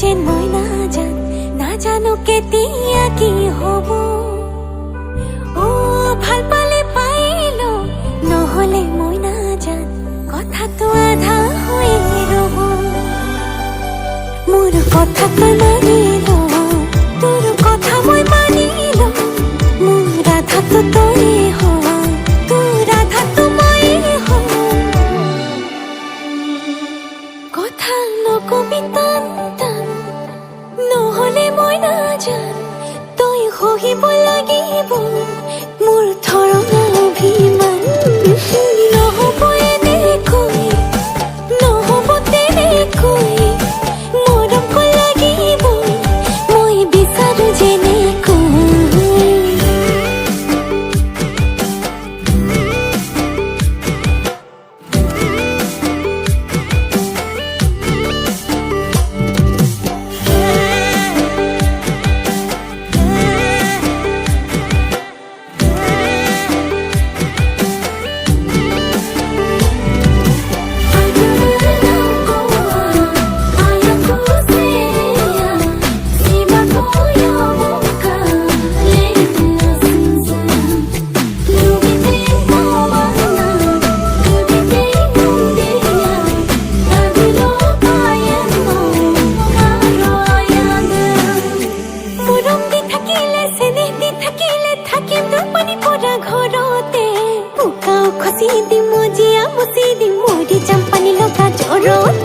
chinmoy na jano ketia ki hobo o bhal pale pailo nohole moi na jan kotha to adha hoi robo mor kotha koi manilo tor kotha moi manilo mor radha to toi ho tu radha to moi ho kotha nokobi taan নহলে মই না জান তই হহিব লাগিব মোৰ ধৰণা অভিমান নহব এনেকৈ নহব তেনেকৈ মৰম ক লাগিব মই বিচাৰো যেনেকৈ খসি দি মজিয়া মুসি দি মোৰি চাম্পানি লগা জোৰতে